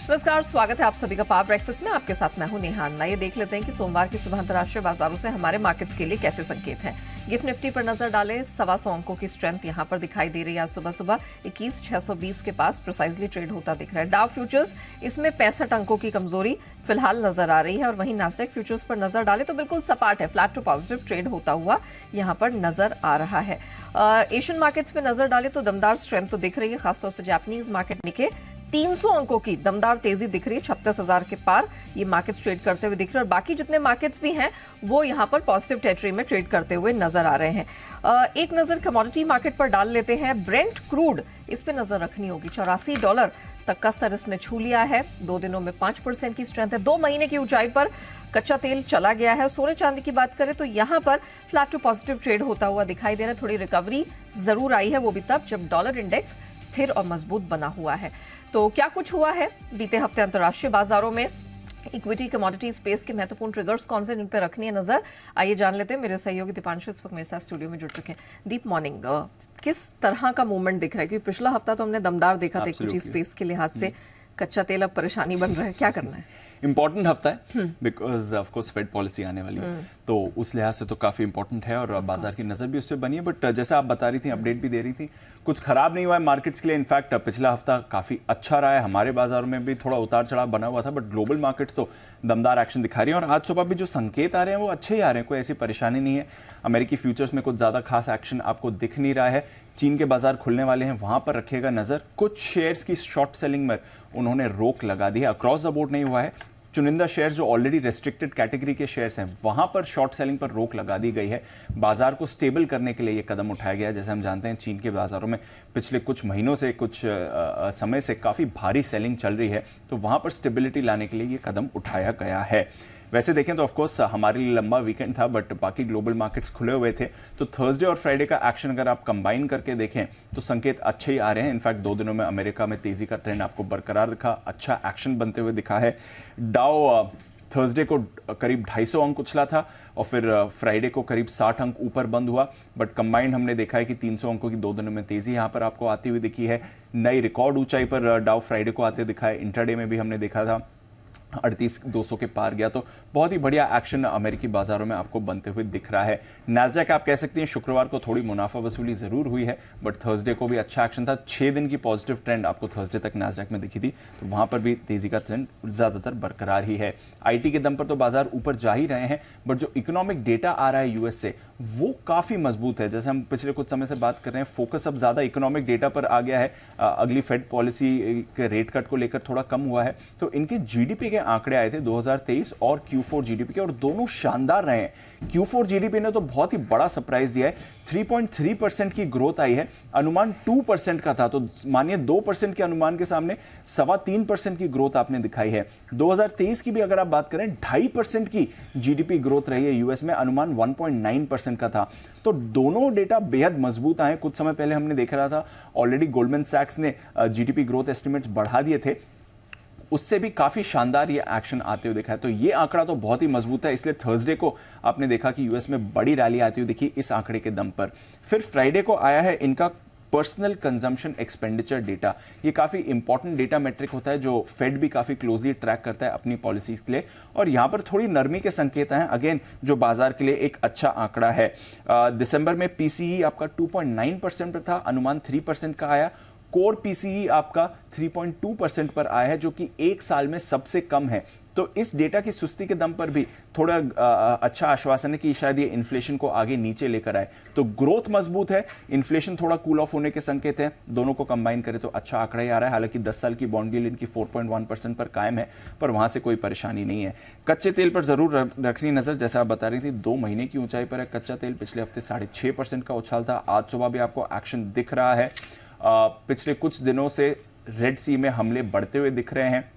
नमस्कार, स्वागत है आप सभी का पावर ब्रेकफास्ट में। आपके साथ मैं हूं नेहा अन्ना। ये देख लेते हैं कि सोमवार की सुबह अंतर्राष्ट्रीय बाजारों से हमारे मार्केट्स के लिए कैसे संकेत हैं। गिफ्ट निफ्टी पर नजर डालें, 125 अंकों की स्ट्रेंथ यहां पर दिखाई दे रही है। आज सुबह सुबह 21,620 के पास प्रिसाइजली ट्रेड होता दिख रहा है। डाउ फ्यूचर्स इसमें 65 अंकों की कमजोरी फिलहाल नजर आ रही है और वहीं नास्डैक फ्यूचर्स पर नजर डालें तो बिल्कुल सपाट है, फ्लैट टू पॉजिटिव ट्रेड होता हुआ यहां पर नजर आ रहा है। एशियन मार्केट्स में नजर डालें तो दमदार स्ट्रेंथ तो दिख रही है, खासतौर से जापानीज मार्केट निके 300 अंकों की दमदार तेजी दिख रही है। 36,000 के पार ये मार्केट्स ट्रेड करते हुए दिख रहे हैं और बाकी जितने मार्केट्स भी हैं वो यहां पर पॉजिटिव टेरिटरी में ट्रेड करते हुए नजर आ रहे हैं। एक नजर कमोडिटी मार्केट पर डाल लेते हैं। ब्रेंट क्रूड, इस पे नजर रखनी होगी। $84 तक का स्तर इसने छू लिया है। 2 दिनों में 5% की स्ट्रेंथ है। 2 महीने की ऊंचाई पर कच्चा तेल चला गया है। सोने चांदी की बात करें तो यहां पर फ्लैट टू पॉजिटिव ट्रेड होता हुआ दिखाई दे रहा है। थोड़ी रिकवरी जरूर आई है, वो भी तब जब डॉलर इंडेक्स स्थिर और मजबूत बना हुआ है। तो क्या कुछ हुआ है बीते हफ्ते अंतर्राष्ट्रीय बाजारों में, इक्विटी कमोडिटी स्पेस के महत्वपूर्ण ट्रिगर्स कौन से, जिन पर रखनी है नजर, आइए जान लेते हैं। मेरे सहयोगी दीपांशु इस वक्त मेरे साथ स्टूडियो में जुड़ चुके हैं। दीप, मॉर्निंग। किस तरह का मूवमेंट दिख रहा है? क्योंकि पिछला हफ्ता तो हमने दमदार देखा था इक्विटी स्पेस के लिहाज से। कच्चा तेल अब परेशानी बन रहा है, क्या करना है? इंपॉर्टेंट हफ्ता है because of course Fed policy आने वाली है, तो उस लिहाज से तो काफी इंपॉर्टेंट है और बाजार की नजर भी उस पर बनी है। बट जैसा आप बता रही थी, अपडेट भी दे रही थी, कुछ खराब नहीं हुआ है मार्केट्स के लिए। इनफैक्ट पिछला हफ्ता काफी अच्छा रहा है। हमारे बाजारों में भी थोड़ा उतार चढ़ाव बना हुआ था, बट ग्लोबल मार्केट्स तो दमदार एक्शन दिखा रही है। और आज सुबह भी जो संकेत आ रहे हैं वो अच्छे ही आ रहे हैं, कोई ऐसी परेशानी नहीं है। अमेरिकी फ्यूचर्स में कुछ ज्यादा खास एक्शन आपको दिख नहीं रहा है। चीन के बाजार खुलने वाले हैं, वहां पर रखिएगा नजर। कुछ शेयर्स की शॉर्ट सेलिंग में उन्होंने रोक लगा दी है। अक्रॉस द बोर्ड नहीं हुआ है। चुनिंदा शेयर्स जो ऑलरेडी रेस्ट्रिक्टेड कैटेगरी के शेयर्स हैं, वहां पर शॉर्ट सेलिंग पर रोक लगा दी गई है। बाजार को स्टेबल करने के लिए यह कदम उठाया गया है। जैसे हम जानते हैं, चीन के बाजारों में पिछले कुछ महीनों से, कुछ समय से काफी भारी सेलिंग चल रही है, तो वहां पर स्टेबिलिटी लाने के लिए यह कदम उठाया गया है। वैसे देखें तो ऑफकोर्स हमारे लिए लंबा वीकेंड था, बट बाकी ग्लोबल मार्केट्स खुले हुए थे, तो थर्सडे और फ्राइडे का एक्शन अगर आप कंबाइन करके देखें तो संकेत अच्छे ही आ रहे हैं। इनफैक्ट 2 दिनों में अमेरिका में तेजी का ट्रेंड आपको बरकरार दिखा, अच्छा एक्शन बनते हुए दिखा है। डाउ थर्सडे को करीब 250 अंक उछला था और फिर फ्राइडे को करीब 60 अंक ऊपर बंद हुआ, बट कंबाइंड हमने देखा है कि 300 अंकों की 2 दिनों में तेजी यहां पर आपको आती हुई दिखी है। नई रिकॉर्ड ऊंचाई पर डाउ फ्राइडे को आते दिखा है। इंट्राडे में भी हमने देखा था 38,200 के पार गया, तो बहुत ही बढ़िया एक्शन अमेरिकी बाजारों में आपको बनते हुए दिख रहा है। नास्डैक आप कह सकते हैं शुक्रवार को थोड़ी मुनाफा वसूली जरूर हुई है, बट थर्सडे को भी अच्छा एक्शन था। 6 दिन की पॉजिटिव ट्रेंड आपको थर्सडे तक नास्डैक में दिखी थी, तो वहां पर भी तेजी का ट्रेंड ज्यादातर बरकरार ही है। आईटी के दम पर तो बाजार ऊपर जा ही रहे हैं, बट जो इकोनॉमिक डेटा आ रहा है यूएस से, वो काफी मजबूत है। जैसे हम पिछले कुछ समय से बात कर रहे हैं, फोकस अब ज्यादा इकोनॉमिक डेटा पर आ गया है। अगली फेड पॉलिसी के रेट कट को लेकर थोड़ा कम हुआ है, तो इनके जीडीपी के आंकड़े आए थे 2023 और Q4 जीडीपी के, और दोनों शानदार रहे हैं। Q4 जीडीपी ने तो बहुत ही बड़ा सरप्राइज दिया है। 3.3% की ग्रोथ आई है। अनुमान 2% का था, तो मानिए 2% के अनुमान के सामने 3.25% की ग्रोथ आपने दिखाई है। 2023 की भी अगर आप बात करें, 2.5% की जीडीपी ग्रोथ रही है यूएस में, अनुमान 1.9% का था। तो दोनों डेटा बेहद मजबूत आए। कुछ समय पहले हमने देख रहा था, ऑलरेडी गोल्डमैन सैक्स ने जीडीपी ग्रोथ एस्टिमेट्स बढ़ा दिए थे, उससे भी काफी शानदार ये एक्शन आते हुए दिखा है। तो ये आंकड़ा तो बहुत ही मजबूत है, इसलिए थर्सडे को आपने देखा कि यूएस में बड़ी रैली आती हुई दिखी इस आंकड़े के दम पर। फिर फ्राइडे को आया है इनका पर्सनल कंजम्पशन एक्सपेंडिचर डेटा। ये काफी इंपॉर्टेंट डेटा मेट्रिक होता है, जो फेड भी काफी क्लोजली ट्रैक करता है अपनी पॉलिसीज के लिए, और यहां पर थोड़ी नरमी के संकेत हैं। अगेन, जो बाजार के लिए एक अच्छा आंकड़ा है। दिसंबर में पीसीई आपका 2.9% पर था, अनुमान 3% का आया। कोर पीसीई आपका 3.2% पर आया है, जो कि 1 साल में सबसे कम है। तो इस डेटा की सुस्ती के दम पर भी थोड़ा अच्छा आश्वासन है कि शायद ये इन्फ्लेशन को आगे नीचे लेकर आए। तो ग्रोथ मजबूत है, इन्फ्लेशन थोड़ा कूल ऑफ होने के संकेत हैं। दोनों को कंबाइन करें तो अच्छा आंकड़ा ही आ रहा है। हालांकि 10 साल की बॉन्ड यील्ड इनकी 4.1% पर कायम है, पर वहां से कोई परेशानी नहीं है। कच्चे तेल पर जरूर रखनी नजर। जैसा आप बता रही थी, 2 महीने की ऊंचाई पर है कच्चा तेल। पिछले हफ्ते 6.5% का उछाल था। आज सुबह भी आपको एक्शन दिख रहा है। पिछले कुछ दिनों से रेड सी में हमले बढ़ते हुए दिख रहे हैं।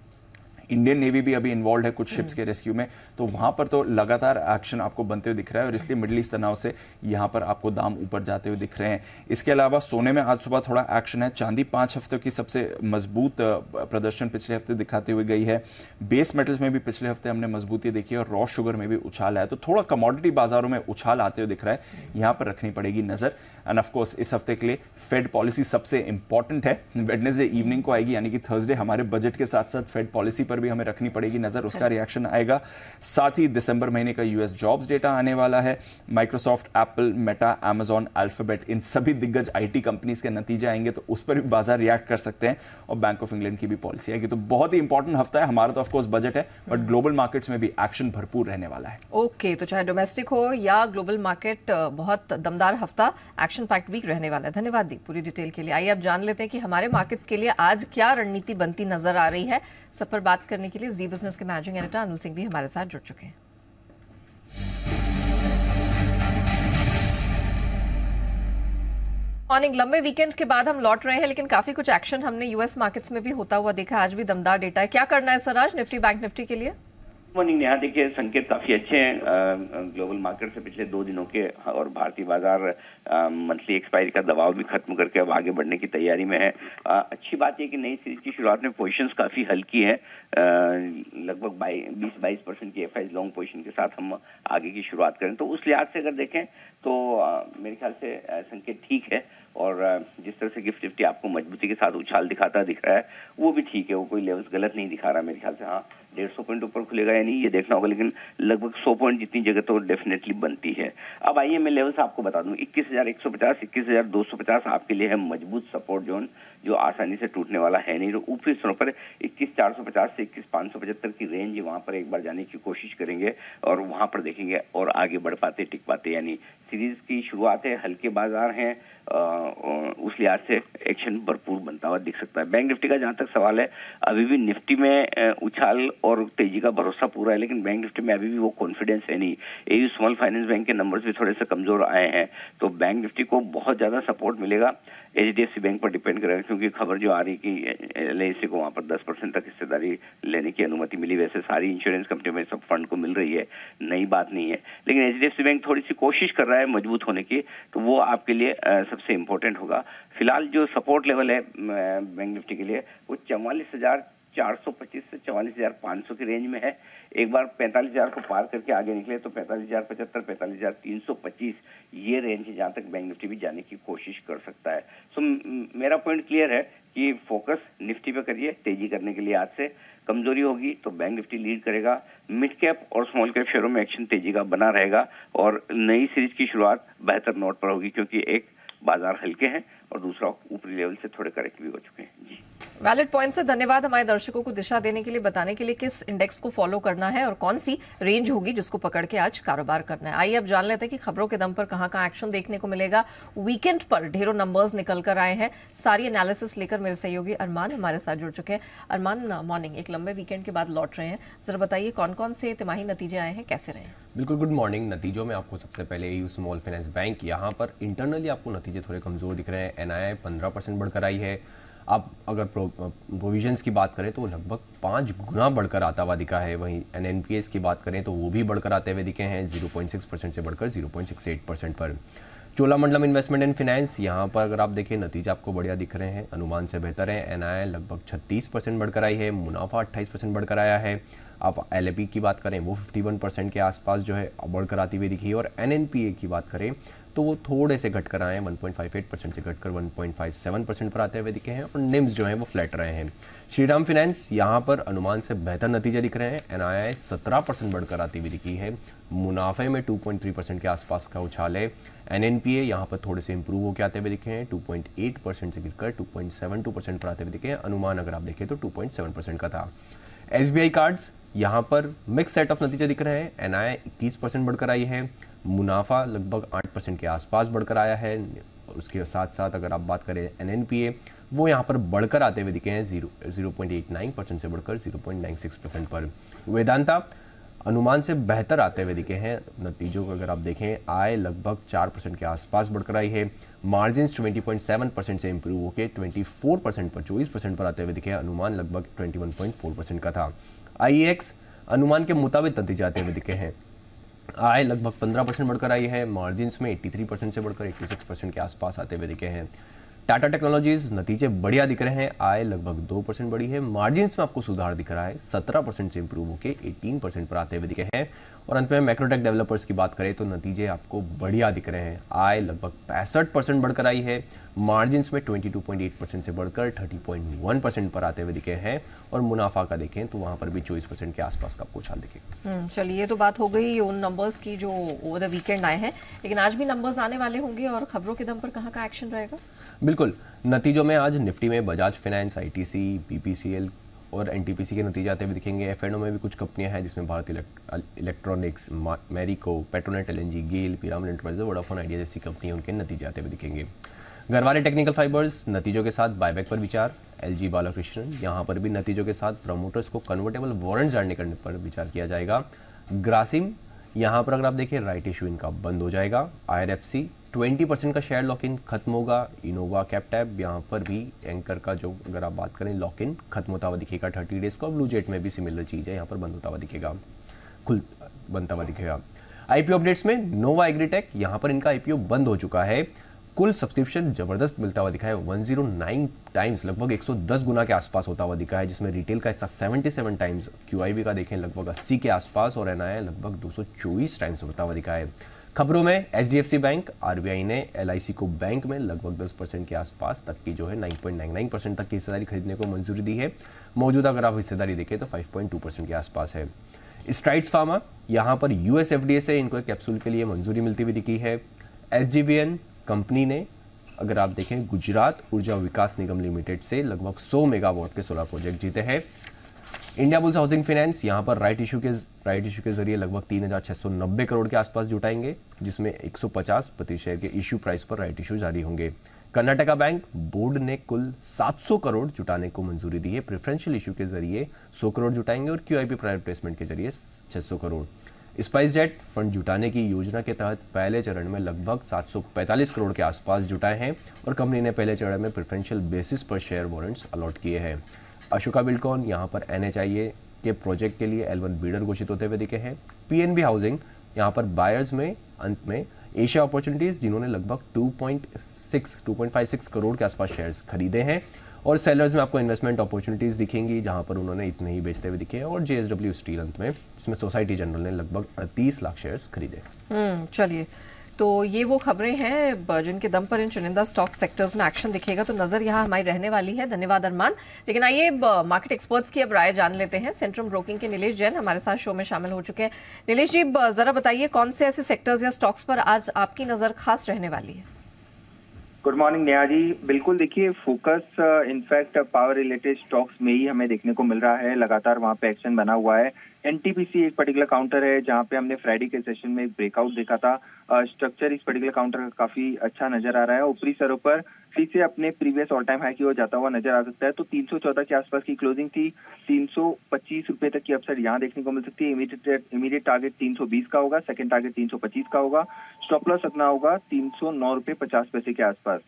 इंडियन नेवी भी अभी इन्वॉल्व है कुछ शिप्स के रेस्क्यू में, तो वहां पर तो लगातार एक्शन आपको बनते हुए दिख रहा है और इसलिए मिडिल ईस्ट तनाव से यहाँ पर आपको दाम ऊपर जाते हुए दिख रहे हैं। इसके अलावा सोने में आज सुबह थोड़ा एक्शन है। चांदी 5 हफ्तों की सबसे मजबूत प्रदर्शन पिछले हफ्ते दिखाते हुए गई है। बेस मेटल्स में भी पिछले हफ्ते हमने मजबूती देखी है और रॉ शुगर में भी उछाल है, तो थोड़ा कमोडिटी बाजारों में उछाल आते हुए दिख रहा है, यहाँ पर रखनी पड़ेगी नजर। एंड ऑफ कोर्स इस हफ्ते के लिए फेड पॉलिसी सबसे इंपॉर्टेंट है, वेडनेसडे इवनिंग को आएगी, यानी कि थर्सडे हमारे बजट के साथ साथ फेड पॉलिसी पर भी हमें रखनी पड़ेगी नजर, उसका रिएक्शन आएगा। साथ ही दिसंबर महीने का यूएस जॉब्स डेटा आने वाला है। Microsoft, Apple, Meta, Amazon, Alphabet, इन सभी दिग्गज आईटी कंपनीज के नतीजे आएंगे तो उस पर भी बाजार रिएक्ट कर सकते हैं और बैंक ऑफ इंग्लैंड की भी पॉलिसी आएगी। तो बहुत ही इंपॉर्टेंट हफ्ता है। हमारा तो ऑफ कोर्स बजट है, बट ग्लोबल मार्केट्स में भी एक्शन भरपूर रहने वाला है। ओके, तो चाहे डोमेस्टिक हो या ग्लोबल मार्केट, बहुत दमदार हफ्ता, एक्शन पैक्ड वीक रहने वाला है। धन्यवाद दी पूरी डिटेल के लिए। आइए अब जान लेते हैं कि हमारे मार्केट्स के लिए आज क्या रणनीति बनती नजर आ रही है। सब पर बात करने के लिए जी बिजनेस के मैनेजिंग एडिटर अनिल सिंह भी हमारे साथ जुड़ चुके हैं। मॉर्निंग, लंबे वीकेंड के बाद हम लौट रहे हैं, लेकिन काफी कुछ एक्शन हमने यूएस मार्केट्स में भी होता हुआ देखा। आज भी दमदार डेटा है। क्या करना है सर आज निफ्टी बैंक निफ्टी के लिए? मॉर्निंग, यहाँ देखिए संकेत काफी अच्छे हैं ग्लोबल मार्केट से पिछले 2 दिनों के, और भारतीय बाजार मंथली एक्सपायरी का दबाव भी खत्म करके अब आगे बढ़ने की तैयारी में है। अच्छी बात यह कि नई सीरीज की शुरुआत में पोजीशंस काफी हल्की है, लगभग 20-22% की एफआई लॉन्ग पोजीशन के साथ हम आगे की शुरुआत करें तो उस लिहाज से अगर देखें तो मेरे ख्याल से संकेत ठीक है। और जिस तरह से गिफ्ट निफ्टी आपको मजबूती के साथ उछाल दिखाता दिख रहा है वो भी ठीक है, वो कोई लेवल्स गलत नहीं दिखा रहा मेरे ख्याल से। हाँ, 150 पॉइंट ऊपर खुलेगा या नहीं ये देखना होगा, लेकिन लगभग 100 पॉइंट जितनी जगह तो डेफिनेटली बनती है। अब आइए मैं लेवल्स आपको बता दूं, 21,150, 21,250 आपके लिए है मजबूत सपोर्ट जोन, जो आसानी से टूटने वाला है नहीं। तो ऊपरी स्तरों पर 21,450 से 21,575 की रेंज, वहां पर एक बार जाने की कोशिश करेंगे और वहां पर देखेंगे और आगे बढ़ पाते टिक पाते। यानी सीरीज की शुरुआत है, हल्के बाजार हैं, उस लिहाज से एक्शन भरपूर बनता हुआ दिख सकता है। बैंक निफ्टी का जहां तक सवाल है, अभी भी निफ्टी में उछाल और तेजी का भरोसा पूरा है, लेकिन बैंक निफ्टी में अभी भी वो कॉन्फिडेंस है नहीं। एयू स्मॉल फाइनेंस बैंक के नंबर्स भी थोड़े से कमजोर आए हैं, तो बैंक निफ्टी को बहुत ज्यादा सपोर्ट मिलेगा। एचडीएफसी बैंक पर डिपेंड करेगा, क्योंकि खबर जो आ रही कि एलआईसी को वहां पर 10% तक हिस्सेदारी लेने की अनुमति मिली। वैसे सारी इंश्योरेंस कंपनी में सब फंड को मिल रही है, नई बात नहीं है, लेकिन एचडीएफसी बैंक थोड़ी सी कोशिश कर रहा है मजबूत होने की, तो वो आपके लिए सबसे इंपॉर्टेंट होगा। फिलहाल जो सपोर्ट लेवल है बैंक निफ्टी के लिए वो 44,425 से 44,500 की रेंज में है। एक बार 45,000 को पार करके आगे निकले तो 45,075, 45,325 ये रेंज है जहां तक बैंक निफ्टी भी जाने की कोशिश कर सकता है। सो मेरा पॉइंट क्लियर है कि फोकस निफ्टी पे करिए तेजी करने के लिए। आज से कमजोरी होगी तो बैंक निफ्टी लीड करेगा, मिड कैप और स्मॉल कैप शेयरों में एक्शन तेजी का बना रहेगा और नई सीरीज की शुरुआत बेहतर नोट पर होगी, क्योंकि एक बाजार हल्के हैं और दूसरा ऊपरी लेवल से थोड़े करेक्ट भी हो चुके हैं। जी, वैलिड पॉइंट से धन्यवाद हमारे दर्शकों को दिशा देने के लिए, बताने के लिए किस इंडेक्स को फॉलो करना है और कौन सी रेंज होगी जिसको पकड़ के आज कारोबार करना है। आइए अब जान लेते हैं कि खबरों के दम पर कहां कहां एक्शन देखने को मिलेगा। वीकेंड पर ढेरों नंबर्स निकल कर आए हैं, सारी एनालिसिस लेकर मेरे सहयोगी अरमान हमारे साथ जुड़ चुके हैं। अरमान, मॉर्निंग, एक लंबे वीकेंड के बाद लौट रहे हैं, जरा बताइए कौन कौन से तिमाही नतीजे आए हैं, कैसे रहे? बिल्कुल, गुड मॉर्निंग। नतीजों में आपको सबसे पहले एयू स्मॉल फाइनेंस बैंक, यहाँ पर इंटरनली आपको नतीजे थोड़े कमजोर दिख रहे हैं। एनआईआई 15% बढ़कर आई है। आप अगर प्रोविजंस की बात करें तो लगभग 5 गुना बढ़कर आता हुआ दिखा है। वहीं एनएनपीएस की बात करें तो वो भी बढ़कर आते हुए दिखे हैं, 0.6% से बढ़कर 0.68% पर। चोलामंडलम इन्वेस्टमेंट एंड फाइनेंस, यहाँ पर अगर आप देखें नतीजे आपको बढ़िया दिख रहे हैं, अनुमान से बेहतर है। एनआईआई लगभग 36% बढ़कर आई है, मुनाफा 28% बढ़कर आया है। आप एलएपी की बात करें वो 51% के आसपास जो है बढ़कर आती हुई दिखी है। और एनएनपीए की बात करें तो वो थोड़े से घटकर आए हैं, 1.58% से घटकर 1.57% पर आते हुए दिखे हैं और निम्स जो हैं वो फ्लैट रहे हैं। श्रीराम फाइनेंस, यहाँ पर अनुमान से बेहतर नतीजे दिख रहे हैं। एनआईआई 17% बढ़कर आती हुई दिखी है, मुनाफे में 2.3% के आसपास का उछाल है। एनएनपीए यहाँ पर थोड़े से इंप्रूव होकर आते हुए दिखे हैं, 2.8% से गिरकर 2.72% पर आते हुए दिखे हैं। अनुमान अगर आप देखें तो 2.7% का था। एसबीआई कार्ड्स, यहाँ पर मिक्स सेट ऑफ नतीजे दिख रहे हैं। एनआईआई 21% बढ़कर आई है, मुनाफा लगभग 8% के आसपास बढ़कर आया है। उसके साथ साथ अगर आप बात करें एनएनपीए, वो यहाँ पर बढ़कर आते हुए दिखे हैं, 0.89% से बढ़कर 0.96% पर। वेदांता अनुमान से बेहतर आते हुए दिखे हैं। नतीजों को अगर आप देखें, आय लगभग 4% के आसपास बढ़कर आई है। मार्जिन्स 20.7% से इंप्रूव होकर 24% पर 24% पर आते हुए दिखे हैं। अनुमान लगभग 21.4% का था। IEX अनुमान के मुताबिक नतीजे आते हुए दिखे हैं। आय लगभग 15% बढ़कर आई है, मार्जिन्स में 83% से बढ़कर 86% के आसपास आते हुए दिखे हैं। टाटा टेक्नोलॉजीज नतीजे बढ़िया दिख रहे हैं, आय लगभग 2% बढ़ी है, मार्जिन्स में आपको सुधार दिख रहा है, 17% से इंप्रूव होकर 18% पर आते हुए दिखे हैं। और अंत में मैक्रोटेक डेवलपर्स की बात करें तो नतीजे आपको बढ़िया दिख रहे हैं, आय लगभग 65% बढ़कर आई है, मार्जिन्स में 22.8% से बढ़कर 30.1% पर आते हुए दिखे हैं। और मुनाफा का देखें तो वहां पर भी 24% के आसपास का आपको उछाल दिखेगा। चलिए, ये तो बात हो गई उन नंबर्स की जो ओवर द वीकेंड आए हैं, लेकिन आज भी नंबर्स आने वाले होंगे और खबरों के दम पर कहाँ का एक्शन रहेगा? बिल्कुल, नतीजों में आज निफ्टी में बजाज फाइनेंस, ITC, BPCL और NTPC के नतीजे आते हुए दिखेंगे। F&O में भी कुछ कंपनियां हैं जिसमें Bharat electronics, Marico, Petronet LNG, गेल, पिरामिड एंटरप्राइजेज, वोडाफोन आइडिया जैसी कंपनियां, उनके नतीजे आते हुए दिखेंगे। गरवारे टेक्निकल फाइबर्स नतीजों के साथ बायबैक पर विचार, LG बालाकृष्णन यहाँ पर भी नतीजों के साथ प्रमोटर्स को कन्वर्टेबल वारंट जारी करने पर विचार किया जाएगा। ग्रासिम यहाँ पर अगर आप देखें राइट इशू इनका बंद हो जाएगा। IRFC 20% का शेयर लॉक इन खत्म होगा। इनोवा कैपटैब यहाँ पर भी एंकर का जो अगर आप बात करें लॉक इन खत्म होता हुआ दिखेगा 30 डेज का। ब्लू जेट में भी सिमिलर चीज़ है, यहाँ पर बंद होता हुआ दिखेगा, बनता हुआ दिखेगा। IPO अपडेट्स में नोवा एग्रीटेक यहाँ पर इनका IPO बंद हो चुका है। कुल सब्सक्रिप्शन जबरदस्त मिलता हुआ दिखा है, 109 टाइम्स लगभग 110 गुना के आसपास होता हुआ दिखा है, जिसमें रिटेल का हिस्सा 77 टाइम्स, QIB का देखें लगभग 80 के आसपास और NII लगभग 224 टाइम्स होता हुआ दिखा है। खबरों में HDFC बैंक, RBI ने LIC को बैंक में लगभग 10% के आसपास तक की जो है 9.99% तक की हिस्सेदारी खरीदने को मंजूरी दी है। मौजूदा अगर आप हिस्सेदारी देखें तो 5.2% के आसपास है। स्ट्राइड्स फार्मा यहाँ पर US FDA से इनको एक कैप्सूल के लिए मंजूरी मिलती हुई दिखी है। SGVN कंपनी ने अगर आप देखें गुजरात ऊर्जा विकास निगम लिमिटेड से लगभग 100 मेगावाट के सोलर प्रोजेक्ट जीते हैं। इंडिया बुल्स हाउसिंग फाइनेंस यहाँ पर राइट इशू के जरिए लगभग 3,690 करोड़ के आसपास जुटाएंगे, जिसमें 150 प्रति शेयर के इशू प्राइस पर राइट इशू जारी होंगे। कर्नाटका बैंक बोर्ड ने कुल 700 करोड़ जुटाने को मंजूरी दी है, प्रेफरेंशियल इशू के जरिए 100 करोड़ जुटाएंगे और QIP प्राइवेट प्लेसमेंट के जरिए 600 करोड़। स्पाइस जेट फंड जुटाने की योजना के तहत पहले चरण में लगभग 745 करोड़ के आसपास जुटाए हैं और कंपनी ने पहले चरण में प्रेफरेंशियल बेसिस पर शेयर वारंट्स अलॉट किए हैं। अशोका बिल्डकॉन यहाँ पर NHIA के प्रोजेक्ट के लिए L1 बीडर घोषित होते हुए दिखे हैं। PNB हाउसिंग यहाँ पर बायर्स में अंत में एशिया अपॉर्चुनिटीज, जिन्होंने लगभग 2.56 करोड़ के आसपास शेयर्स खरीदे हैं और सेलर्स में आपको इन्वेस्टमेंट अपॉर्चुनिटीज दिखेंगी जहां पर उन्होंने इतने ही बेचते हुए दिखे हैं। और JSW स्टील अंत में, जिसमें सोसाइटी जनरल ने लगभग 38 लाख शेयर्स खरीदे। चलिए, तो ये वो खबरें हैं जिनके दम पर इन चुनिंदा स्टॉक सेक्टर्स में एक्शन दिखेगा, तो नजर यहाँ हमारी रहने वाली है। धन्यवाद अरमान। लेकिन आइए मार्केट एक्सपर्ट्स की अब राय जान लेते हैं। सेंट्रम ब्रोकिंग के नीलेश जैन हमारे साथ शो में शामिल हो चुके हैं। नीलेश जी, जरा बताइए कौन से ऐसे सेक्टर्स या स्टॉक्स पर आज आपकी नजर खास रहने वाली है? Good morning Neha ji. बिल्कुल, देखिए focus in fact power related stocks में ही हमें देखने को मिल रहा है, लगातार वहां पे एक्शन बना हुआ है। NTPC एक पर्टिकुलर काउंटर है जहां पे हमने फ्राइडे के सेशन में एक ब्रेकआउट देखा था। स्ट्रक्चर इस पर्टिकुलर काउंटर का काफी अच्छा नजर आ रहा है। ऊपरी सरों पर फिर से अपने प्रीवियस ऑल टाइम हाई की ओर जाता हुआ नजर आ सकता है। तो 314 के आसपास की क्लोजिंग थी, 325 रुपए तक की अपसाइड यहाँ देखने को मिल सकती है। इमीडिएट टारगेट 320 का होगा, सेकंड टारगेट 325 का होगा, स्टॉप लॉस रखना होगा 309 रुपए 50 पैसे के आसपास।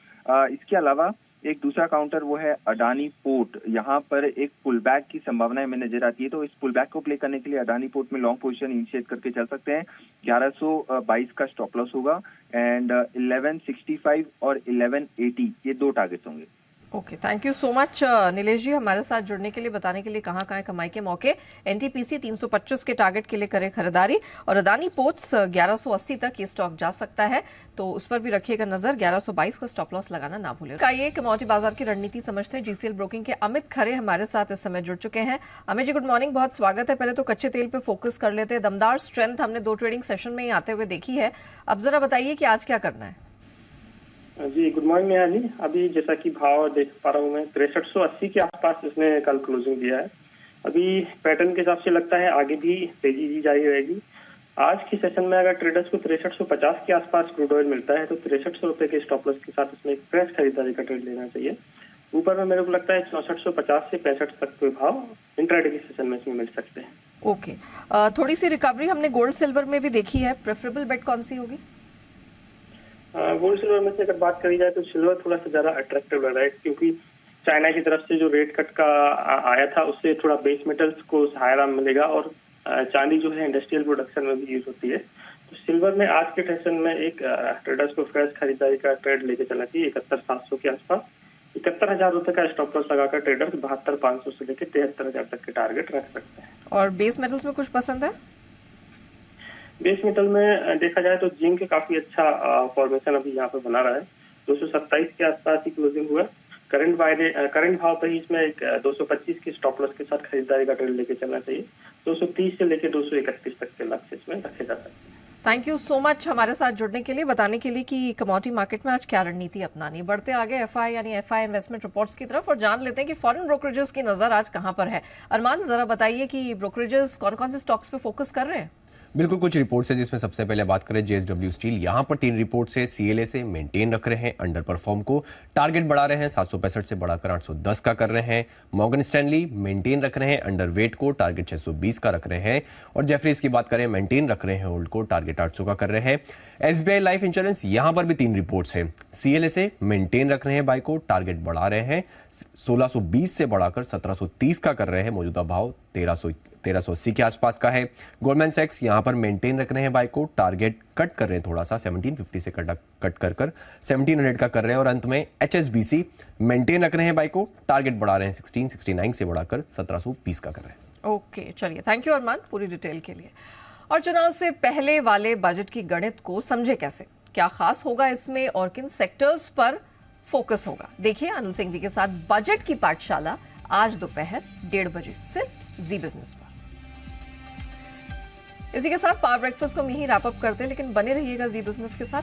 इसके अलावा एक दूसरा काउंटर वो है अडानी पोर्ट। यहाँ पर एक पुल बैक की संभावना हमें नजर आती है, तो इस पुल बैक को प्ले करने के लिए अडानी पोर्ट में लॉन्ग पोजीशन इनिशिएट करके चल सकते हैं। 1122 का स्टॉप लॉस होगा एंड 1165 और 1180 ये दो टारगेट्स होंगे। Okay, thank you so much Nilesh ji, हमारे साथ जुड़ने के लिए, बताने के लिए कहाँ कहाँ कमाई के मौके। NTPC 325 के टारगेट के लिए करें खरीदारी और अदानी पोर्ट्स 1180 तक ये स्टॉक जा सकता है, तो उस पर भी रखिएगा नजर। 1122 का स्टॉप लॉस लगाना ना भूलें। आइए कमोडिटी बाजार की रणनीति समझते हैं। GCL ब्रोकिंग के अमित खरे हमारे साथ इस समय जुड़ चुके हैं। अमित जी, गुड मॉर्निंग, बहुत स्वागत है। पहले तो कच्चे तेल पे फोकस कर लेते हैं। दमदार स्ट्रेंथ हमने 2 ट्रेडिंग सेशन में ही आते हुए देखी है। अब जरा बताइए कि आज क्या करना है? जी गुड मॉर्निंग नेहा जी। अभी जैसा कि भाव देख पा रहा हूँ मैं 6380 के आसपास इसने कल क्लोजिंग दिया है। अभी पैटर्न के हिसाब से लगता है आगे भी तेजी ही जारी रहेगी। आज की सेशन में अगर ट्रेडर्स को 6350 के आसपास क्रूड ऑयल मिलता है तो 6300 रुपए के स्टॉप लॉस के साथ इसमें एक फ्रेश खरीदारी का ट्रेड लेना चाहिए। ऊपर में मेरे को लगता है 6450 से 65 तक के भाव इंट्राडे की सेशन में इसमें मिल सकते हैं। ओके, थोड़ी सी रिकवरी हमने गोल्ड सिल्वर में भी देखी है। प्रेफरेबल बेट कौन सी होगी? गोल्ड सिल्वर में से अगर बात करी जाए तो सिल्वर थोड़ा सा ज्यादा अट्रैक्टिव लग रहा है, क्योंकि चाइना की तरफ से जो रेट कट का आया था उससे थोड़ा बेस मेटल्स को सहारा मिलेगा और चांदी जो है इंडस्ट्रियल प्रोडक्शन में भी यूज होती है। तो सिल्वर में आज के सेशन में एक ट्रेडर्स को फ्रेश खरीदारी का ट्रेड लेके चलना चाहिए 71,700 के आसपास। 71,000 रुपए का स्टॉप लॉस लगाकर ट्रेडर्स 72,500 से लेकर 73,000 तक के टारगेट रख सकते हैं। और बेस मेटल्स में कुछ पसंद है? बेस मेटल में देखा जाए तो जिंक काफी अच्छा फॉर्मेशन अभी यहाँ पे बना रहा है। 227 के आसपास ही क्लोजिंग हुआ। करंट भाव पर ही इसमें एक 225 के स्टॉप लॉस के साथ खरीदारी का ट्रेड लेके चलना चाहिए। 230 से लेकर 231 तक के लक्ष्य इसमें रखे जा सकते हैं। थैंक यू सो मच हमारे साथ जुड़ने के लिए, बताने के लिए कि कमोडिटी मार्केट में आज क्या रणनीति अपनानी। बढ़ते आगे एफआई यानी एफआई इन्वेस्टमेंट रिपोर्ट्स की तरफ और जान लेते हैं कि फॉरेन ब्रोकरेजेस की नजर आज कहां पर है। अरमान, जरा बताइए कि ब्रोकरेजेस कौन कौन से स्टॉक्स पे फोकस कर रहे हैं? बिल्कुल, कुछ रिपोर्ट्स है जिसमें सबसे पहले बात करें जेएसडब्ल्यू स्टील। यहाँ पर 3 रिपोर्ट से सीएलए से मेंटेन रख रहे हैं अंडर परफॉर्म को, टारगेट बढ़ा रहे हैं 765 से बढ़ाकर 810 का कर रहे हैं। मॉर्गन स्टैनली मेंटेन रख रहे हैं अंडर वेट को, टारगेट 620 का रख रहे हैं। और जेफरीज की बात करें मेंटेन रख रहे हैं होल्ड को, टारगेट 800 का कर रहे हैं। एसबीआई लाइफ इंश्योरेंस यहाँ पर भी 3 रिपोर्ट्स है। सीएलए से मेंटेन रख रहे हैं बाय को, टारगेट बढ़ा रहे हैं 1620 से बढ़ाकर 1730 का कर रहे हैं। मौजूदा भाव 1380 के आसपास का है। गोल्डमैन सैक्स यहाँ पर मेंटेन रख रहे हैं बाय को, टारगेट कट कर रहे हैं थोड़ा सा 1750 से कट कर 1700 का कर रहे हैं। और अंत में एचएसबीसी मेंटेन रख रहे हैं बाय को, टारगेट बढ़ा रहे हैं 1669 से बढ़ाकर 1720 का कर रहे हैं। ओके, चलिए, थैंक यू अरमान पूरी डिटेल के लिए। और चुनाव से पहले वाले बजट की गणित को समझे कैसे, क्या खास होगा इसमें और किन सेक्टर्स पर फोकस होगा, देखिए अनिल सिंघवी के साथ बजट की पाठशाला आज दोपहर 1:30 बजे सिर्फ जी बिजनेस पर। इसी के साथ पावर ब्रेकफास्ट को हम यहीं रैप अप करते हैं, लेकिन बने रहिएगा जी बिजनेस के साथ।